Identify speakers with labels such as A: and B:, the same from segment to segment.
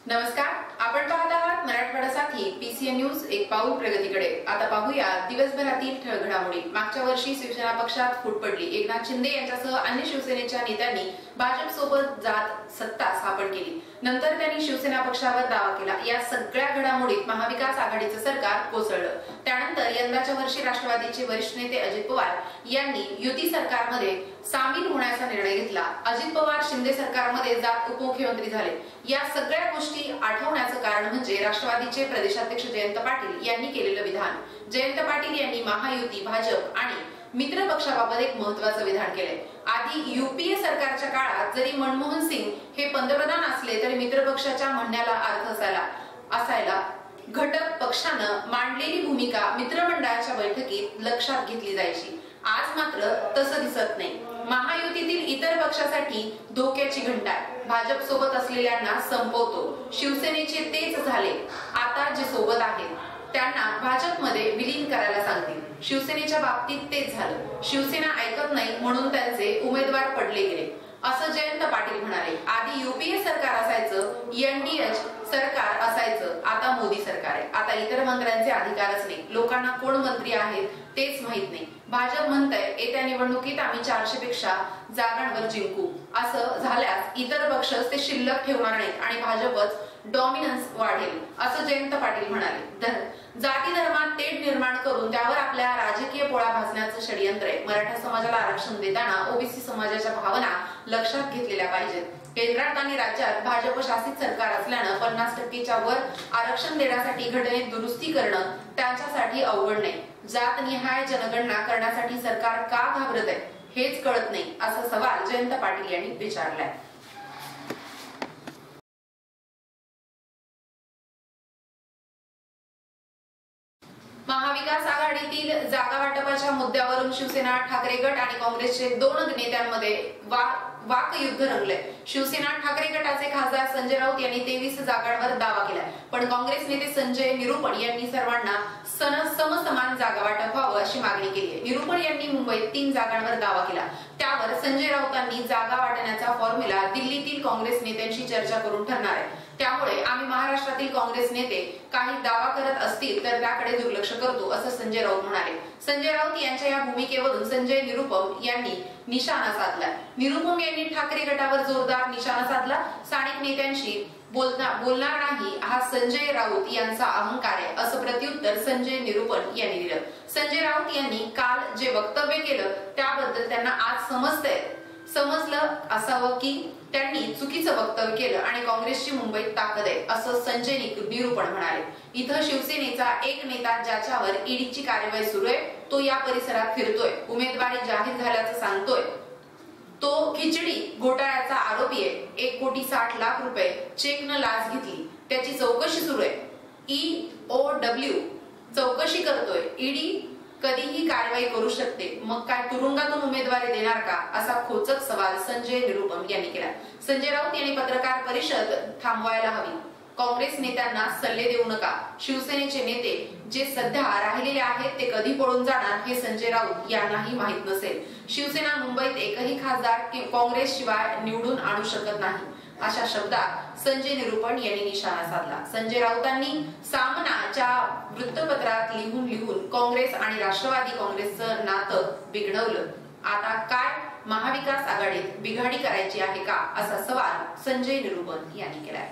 A: नमस्कार, आपण पाहत आहात मराठवाड्यासाठी पीसीएन न्यूज एक पाऊल प्रगतीकडे। आता पाहूया दिवसभरातील ठळक घडामोडी। मागच्या वर्षी शिवसेना पक्षात फूट पडली। एकनाथ शिंदे यांच्यासह अन्य शिवसेनेच्या नेत्यांनी भाजप सोबत जात सत्ता स्थापन केली। नंतर त्यांनी शिवसेना पक्षावर दावा केला। या सगळ्या घडामोडीत महाविकास आघाडीचे सरकार कोसळलं। त्यानंतर यंदाच्या वर्षी राष्ट्रवादीचे वरिष्ठ नेते अजित पवार यांनी युती सरकारमध्ये सामील होण्याचा निर्णय घेतला। अजित पवार शिंदे सरकारमध्ये जात उपमुख्यमंत्री झाले। या सगळ्या गोष्टी आठवण्याचं कारण म्हणजे राष्ट्रवादीचे प्रदेशाध्यक्ष जयंत पाटील यांनी केलेलं विधान। जयंत पाटील यांनी महायुती, भाजप आणि मित्र पक्षाबाबत एक महत्त्वाचं विधान केले। आधी यूपीए सरकारच्या काळात जरी मनमोहन सिंग हे पंतप्रधान असले तरी मित्र पक्षाच्या म्हणण्याला अर्थ असायला घटक पक्षानं मांडलेली भूमिका मित्रमंडळाच्या बैठकीत लक्षात घेतली जायची। आज मात्र तसं दिसत नाही। महायुतीतील इतर पक्षासाठी धोक्याची घंटा आहे। भाजप सोबत असलेल्यांना संपवतो। शिवसेनेचे तेच झाले। आता जे सोबत आहेत त्यांना भाजपमध्ये विलीन करायला सांगतील। शिवसेनेच्या बाबतीत तेच झालं। शिवसेना ऐकत नाही म्हणून त्यांचे उमेदवार पडले गेले, असं जयंत पाटील म्हणाले। आधी यूपीए सरकार असायचं, एनडीए सरकार असायचं, आता मोदी सरकार आहे। आता इतर मंत्र्यांचे अधिकारच नाही। लोकांना कोण मंत्री आहेत तेच माहित नाही। भाजप म्हणतंय येत्या निवडणुकीत आम्ही 400 पेक्षा जागांवर जिंकू। असं झाल्यास इतर पक्ष ते शिल्लक ठेवणार नाहीत आणि भाजपच डॉमिनन्स वाढेल, असं जयंत पाटील म्हणाले। जाती धर्मात तेढ निर्माण करून त्यावर आपल्या राजकीय पोळा भाजण्याचं षडयंत्र आहे। मराठा समाजाला आरक्षण देताना ओबीसी समाजाच्या भावना लक्षात घेतलेल्या पाहिजेत। केंद्रात आणि राज्यात भाजप शासित सरकार असल्यानं 50%च्या वर आरक्षण देण्यासाठी घटनेत दुरुस्ती करणं त्यांच्यासाठी अवघड नाही। जातनिहाय जनगणना करण्यासाठी सरकार का घाबरत आहे हेच कळत नाही, असा सवाल जयंत पाटील यांनी विचारलाय। महाविकास आघाडीतील जागा वाटपाच्या मुद्द्यावरून शिवसेना, ठाकरे गट आणि काँग्रेसचे 2 नेत्यांमध्ये वाकयुद्ध रंगले। शिवसेना ठाकरे गटाचे खासदार संजय राऊत यांनी 23 जागांवर दावा केला, पण काँग्रेस नेते संजय निरुपण यांनी सर्वांना समसमान जागा वाटप व्हावं अशी मागणी केली आहे। निरुपण यांनी मुंबईत 3 जागांवर दावा केला। त्यावर संजय राऊतांनी जागा वाटण्याचा फॉर्म्युला दिल्लीतील काँग्रेस नेत्यांशी चर्चा करून ठरणार आहे। त्यामुळे आम्ही महाराष्ट्रातील काँग्रेस नेते काही दावा करत असतील तर त्याकडे दुर्लक्ष करतो, असं संजय राऊत म्हणाले। संजय राऊत यांच्या या भूमिकेवरून संजय निरुपम यांनी निशाणा साधला। निरुपम यांनी ठाकरे गटावर जोरदार निशाणा साधला। स्थानिक नेत्यांशी बोलणार नाही हा संजय राऊत यांचा अहंकार आहे, असं प्रत्युत्तर संजय निरुपम यांनी दिलं। संजय राऊत यांनी काल जे वक्तव्य केलं त्याबद्दल त्यांना आज समजलं असावं की त्यांनी चुकीचं वक्तव्य केलं आणि काँग्रेसची मुंबईत ताकद आहे, असं संजय निरुपण म्हणाले। इथं शिवसेनेचा एक नेता ज्याच्यावर ईडीची कार्यवाही सुरू आहे तो या परिसरात फिरतोय, उमेदवारी जाहीर झाल्याचं सांगतोय, तो खिचडी घोटाळ्याचा आरोपी आहे। 1,60,00,000 रुपये चेकनं लाच घेतली, त्याची चौकशी सुरू आहे। EOW चौकशी करतोय। ईडी कधीही कारवाई करू शकते, मग काय तुरुंगातून उमेदवारी देणार का, असा खोचक सवाल संजय निरुपम यांनी केला। संजय राऊत यांनी पत्रकार परिषद थांबवायला हवी। काँग्रेस नेत्यांना सल्ले देऊ नका। शिवसेनेचे नेते जे सध्या राहिलेले आहेत ते कधी पळून जाणार हे संजय राऊत यांनाही माहित नसेल। शिवसेना मुंबईत एकही खासदार काँग्रेस शिवाय निवडून आणू शकत नाही, अशा शब्दात संजय निरुपण यांनी निशाणा साधला। संजय राऊतांनी सामनाच्या वृत्तपत्रात लिहून काँग्रेस आणि राष्ट्रवादी काँग्रेसचं नातं बिघडवलं। आता काय महाविकास आघाडीत बिघाडी करायची आहे का, असा सवाल संजय निरुपण यांनी केलाय।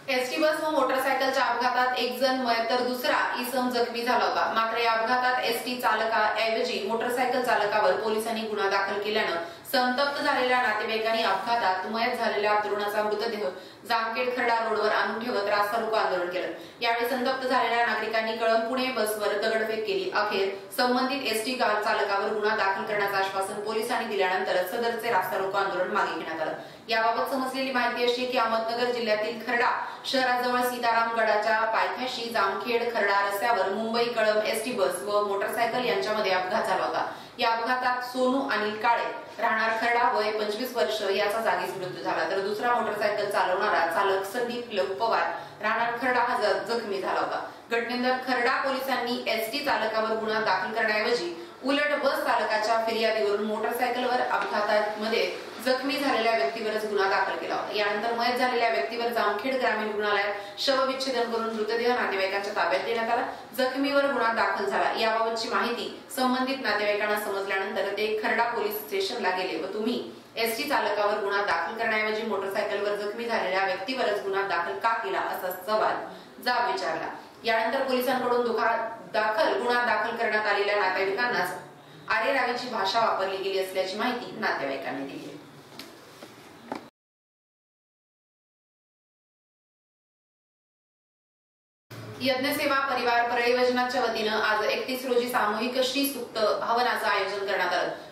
A: एसटी बस व मोटरसायकलच्या अपघातात एक जण मयत तर दुसरा इसम जखमी झाला होता। मात्र या अपघातात एसटी चालकाऐवजी मोटरसायकल चालकावर पोलिसांनी गुन्हा दाखल केल्यानं संतप्त झालेल्या नातेवाईकांनी अपघातात मयत झालेल्या तरुणाचा मृतदेह जामखेड खर्डा रोडवर आणून ठेवत रास्ता रोको आंदोलन केलं। यावेळी संतप्त झालेल्या नागरिकांनी कळंब पुणे बसवर दगडफेक केली। अखेर संबंधित एसटी चालकावर गुन्हा दाखल करण्याचं आश्वासन पोलिसांनी दिल्यानंतर सदरचे रास्ता रोको आंदोलन मागे घेण्यात आलं। याबाबत समजलेली माहिती अशी की अहमदनगर जिल्ह्यातील खर्डा शहराजवळ सीताराम गडाच्या पायथ्याशी जामखेड खर्डा रस्त्यावर मुंबई कळंब एसटी बस व मोटरसायकल यांच्यामध्ये अपघात झाला होता। या अपघातात सोनू अनिल काळे राहणार खर्डा वय 25 वर्ष याचा जागीच मृत्यू झाला, तर दुसरा मोटरसायकल चालवणारा चालक संदीप पवार राहणार खर्डा हा जखमी झाला होता। घटनेनंतर खर्डा पोलिसांनी एसटी चालकावर गुन्हा दाखल करण्याऐवजी उलट बस चालकाच्या फिर्यादीवरून मोटरसायकलवर अपघातामध्ये जखमी झालेल्या व्यक्तीवरच गुन्हा दाखल केला होता। यानंतर मयत झालेल्या व्यक्तीवर जामखेड ग्रामीण रुग्णालयात शवविच्छेदन करून मृतदेह नातेवाईकांच्या ताब्यात देण्यात आला। जखमीवर गुन्हा दाखल झाला याबाबतची माहिती संबंधित नातेवाईकांना समजल्यानंतर ते खर्डा पोलीस स्टेशनला गेले व तुम्ही एसटी चालकावर गुन्हा दाखल करण्याऐवजी मोटरसायकलवर जखमी झालेल्या व्यक्तीवरच गुन्हा दाखल का केला असा सवाल जाब विचारला। यानंतर पोलिसांकडून गुन्हा दाखल करण्यात आलेल्या नातेवाईकांनाच आरेरावीची भाषा वापरली गेली असल्याची माहिती नातेवाईकांनी दिली। यज्ञसेवा परिवार परळी योजनाच्या वतीनं आज 31 रोजी सामूहिक श्री सूक्त हवनाचं आयोजन करण्यात आलं।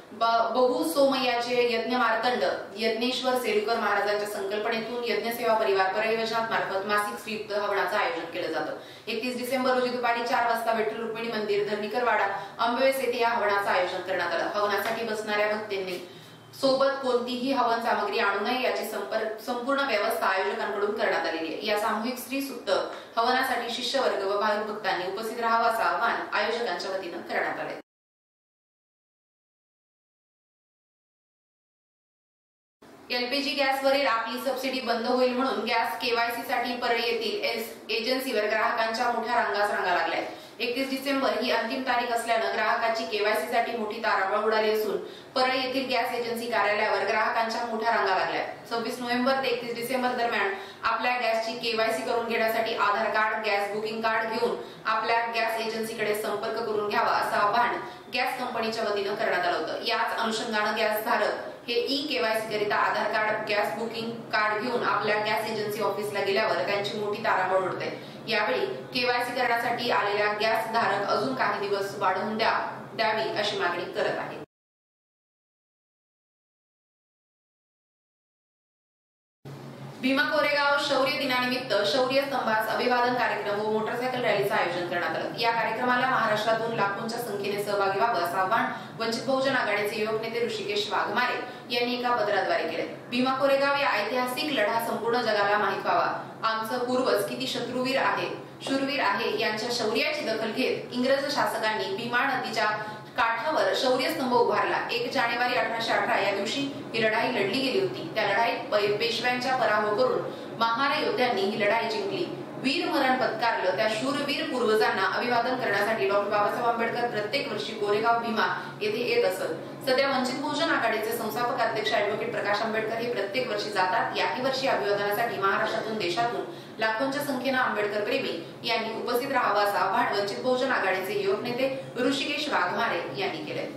A: बहु सोमय्याचे यज्ञ मार्तंड यज्ञेश्वर सेलुकर महाराजांच्या संकल्पनेतून यज्ञसेवा परिवार परळी योजनामार्फत मासिक श्री हवनाचं आयोजन केलं जातं। 31 डिसेंबर रोजी दुपारी 4 वाजता विठ्ठल रुक्मिणी मंदिर धरणीकरवाडा आंबेवेस येथे या हवनाचं आयोजन करण्यात आलं। हवनासाठी बसणाऱ्या भक्तांनी सोबत कोणतीही हवन सामग्री आणू नये याची संपूर्ण व्यवस्था आयोजकांकडून करण्यात आलेली आहे। या सामूहिक श्री सूक्त हवनासाठी शिष्यवर्ग व भाविक भक्तांनी उपस्थित राहावं असं आवाहन आयोजकांच्या वतीनं करण्यात आले। एलपीजी गॅसवरील आपली सबसिडी बंद होईल म्हणून गॅस केवायसी साठी परळी येथील एजन्सीवर ग्राहकांच्या मोठ्या रांगा लागल्या आहेत। 31 डिसेंबर ही अंतिम तारीख असल्यानं ग्राहकांची केवायसी साठी मोठी तारांबळ उडाली असून परळी येथील गॅस एजन्सी कार्यालयावर ग्राहकांच्या मोठ्या रांगा लागल्या। 26 नोव्हेंबर ते 31 डिसेंबर दरम्यान आपल्या गॅसची केवायसी करून घेण्यासाठी आधार कार्ड, गॅस बुकिंग कार्ड घेऊन आपल्या गॅस एजन्सीकडे संपर्क करून घ्यावा असं आवाहन गॅस कंपनीच्या वतीनं करण्यात आलं होतं। याच अनुषंगानं गॅस धारक हे केवायसी करिता आधार कार्ड, गॅस बुकिंग कार्ड घेऊन आपल्या गॅस एजन्सी ऑफिसला गेल्यावर त्यांची मोठी तारांबळ उडते। यावेळी केवायसी करण्यासाठी आलेल्या गॅस धारक अजून काही दिवस वाढवून द्यावी अशी मागणी करत आहेत। भीमा कोरेगाव शौर्य दिनानिमित्त शौर्य स्तंभास अभिवादन कार्यक्रम व मोटरसायकल रॅलीचं आयोजन करण्यात आलं। या कार्यक्रमाला महाराष्ट्रातून लाखोंच्या संख्येने सहभागी व्हावं असं आवाहन वंचित बहुजन आघाडीचे युवक नेते ऋषिकेश वाघमारे यांनी एका पत्राद्वारे केले। भीमा कोरेगाव या ऐतिहासिक लढा संपूर्ण जगाला माहित व्हावा। आमचं पूर्वज किती शूरवीर आहे यांच्या शौर्याची दखल घेत इंग्रज शासकांनी भीमा नदीच्या काठावर शौर्य स्तंभ उभारला। 1 जानेवारी 1818 या दिवशी ही लढाई लढली गेली होती। त्या लढाईत पेशव्यांचा पराभव करून महार योद्ध्यांनी ही लढाई जिंकली। वीर मरण पत्कारलं त्या शूरवीर पूर्वजांना अभिवादन करण्यासाठी डॉ. बाबासाहेब आंबेडकर प्रत्येक वर्षी कोरेगाव भीमा येथे येत असत। सध्या वंचित बहुजन आघाडीचे संस्थापक अध्यक्ष ॲडव्होकेट प्रकाश आंबेडकर हे प्रत्येक वर्षी जातात। याही वर्षी अभिवादनासाठी महाराष्ट्रातून देशातून लाखोंच्या संख्येनं आंबेडकर प्रेमी यांनी उपस्थित राहावं असं आवाहन वंचित बहुजन आघाडीचे युवक नेते ऋषिकेश वाघमारे यांनी केले।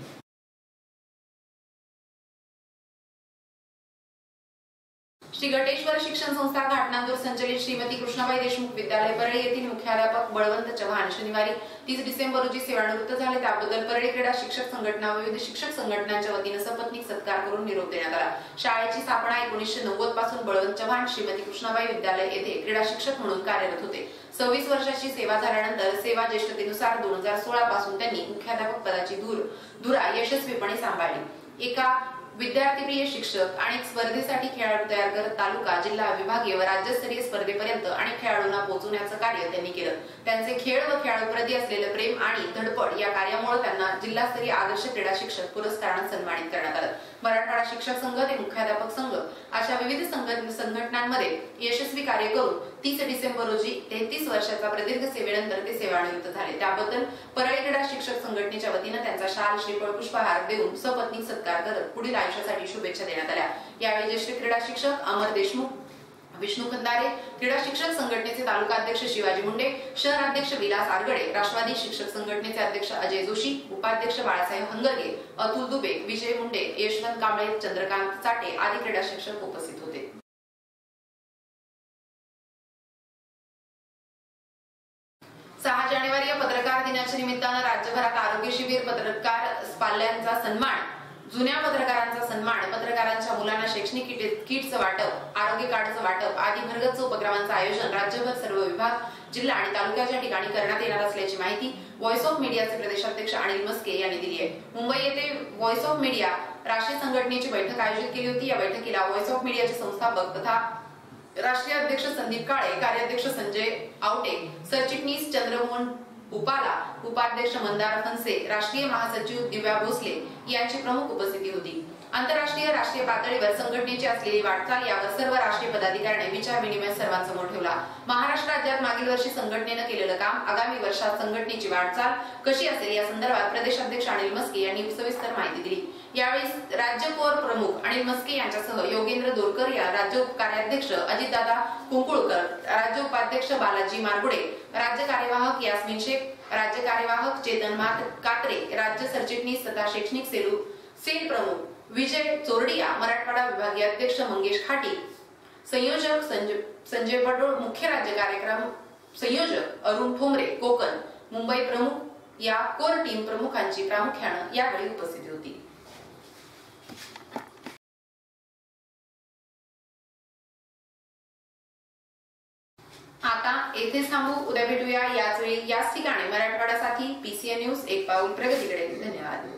A: श्री गटेश्वर शिक्षण संस्था घाटनांदूर संचलित श्रीमती कृष्णाबाई देशमुख विद्यालय परळी येथील मुख्याध्यापक बळवंत चव्हाण शनिवारी 30 डिसेंबर रोजी सेवानिवृत्त झाले। त्याबद्दल परळी क्रीडा शिक्षक संघटना व विविध शिक्षक संघटनांच्या वतीनं सपत्नीक सत्कार करून निरोप देण्यात आला। शाळेची स्थापना 1990 पासून बळवंत चव्हाण श्रीमती कृष्णाबाई विद्यालय येथे क्रीडा शिक्षक म्हणून कार्यरत होते। 26 वर्षाची सेवा झाल्यानंतर सेवा ज्येष्ठतेनुसार 2016 पासून त्यांनी मुख्याध्यापक पदाची धुरा यशस्वीपणे सांभाळली। एका विद्यार्थीप्रिय शिक्षक आणि स्पर्धेसाठी खेळाडू तयार करत तालुका, जिल्हा, विभागीय व राज्यस्तरीय स्पर्धेपर्यंत आणि खेळाडूंना पोहोचवण्याचं कार्य त्यांनी केलं। त्यांचे खेळ व खेळाडूप्रती असलेले प्रेम आणि धडपड या कार्यामुळे त्यांना जिल्हास्तरीय आदर्श क्रीडा शिक्षक पुरस्काराने सन्मानित करण्यात आलं। मराठवाडा शिक्षक संघ ते मुख्याध्यापक संघ अशा विविध संघटनांमध्ये यशस्वी कार्य करून 30 डिसेंबर रोजी 33 वर्षाच्या प्रदीर्घ सेवेनंतर ते सेवानिवृत्त झाले। त्याबद्दल परळी क्रीडा शिक्षक संघटनेच्या वतीनं त्यांचा शाल, श्रीफळ, पुष्पहार देऊन सपत्नीक सत्कार करत पुढील आयुष्यासाठी शुभेच्छा देण्यात आल्या। यावेळी ज्येष्ठ क्रीडा शिक्षक अमर देशमुख, विष्णू खंदारे, क्रीडा शिक्षक संघटनेचे तालुका अध्यक्ष शिवाजी मुंडे, शहराध्यक्ष विलास आरगडे, राष्ट्रवादी शिक्षक संघटनेचे अध्यक्ष अजय जोशी, उपाध्यक्ष बाळासाहेब हंगरगे, अतुल दुबे, विजय मुंडे, यशवंत कांबळे, चंद्रकांत चाटे आदी क्रीडा शिक्षक उपस्थित होते। 6 जानेवारी या पत्रकार दिनाच्या निमित्तानं राज्यभरात आरोग्य शिबिर, पत्रकार पाल्यांचा सन्मान, जुन्या पत्रकारांचा सन्मान, पत्रकारांच्या मुलांना शैक्षणिक किटचं वाटप, आरोग्य कार्डचं वाटप आदी भरगच्च उपक्रमांचं आयोजन राज्यभर सर्व विभाग, जिल्हा आणि तालुक्याच्या ठिकाणी करण्यात येणार असल्याची माहिती व्हॉइस ऑफ मीडियाचे प्रदेशाध्यक्ष अनिल मस्के यांनी दिली आहे। मुंबई येथे व्हॉइस ऑफ मीडिया राष्ट्रीय संघटनेची बैठक आयोजित केली होती। या बैठकीला व्हॉइस ऑफ मीडियाचे संस्थापक तथा राष्ट्रीय अध्यक्ष संदीप काळे, कार्याध्यक्ष संजय आवटे, सरचिटणीस चंद्रमोहन उपाला, उपाध्यक्ष मंदार फनसे, राष्ट्रीय महासचिव दिव्या भोसले यांची प्रमुख उपस्थिती होती। आंतरराष्ट्रीय राष्ट्रीय पातळीवर संघटनेची असलेली वाटचाल यावर सर्व राष्ट्रीय पदाधिकाऱ्यांनी विचार विनिमय सर्वांसमोर ठेवला। महाराष्ट्र राज्यात मागील वर्षी संघटनेनं केलेलं काम, आगामी वर्षात संघटनेची वाटचाल कशी असेल या संदर्भात प्रदेशाध्यक्ष अनिल मस्के यांनी सविस्तर माहिती दिली। यावेळी राज्य कोर प्रमुख अनिल मस्के यांच्यासह योगेंद्र दोरकर या राज्य कार्याध्यक्ष अजितदादा कुंकुळकर, राज्य उपाध्यक्ष बालाजी मारगुडे, राज्य कार्यवाहक यास्मिन शेख, राज्य कार्यवाहक चेतन कात्रे, राज्य सरचिटणीस तथा शैक्षणिक सेल प्रमुख विजय चोरडिया, मराठवाडा विभागीय अध्यक्ष मंगेश खाटी, संयोजक संजय पडोळ, मुख्य राज्य कार्यक्रम संयोजक अरुण ठोंबरे, कोकण मुंबई प्रमुख या कोर टीम प्रमुखांची प्रामुख्यानं यावेळी उपस्थिती होती। आता येथेच थांबू, उद्या भेटूया याच वेळी याच ठिकाणी मराठवाड्यासाठी PCN न्यूज एक पाऊल प्रगतीकडे। धन्यवाद।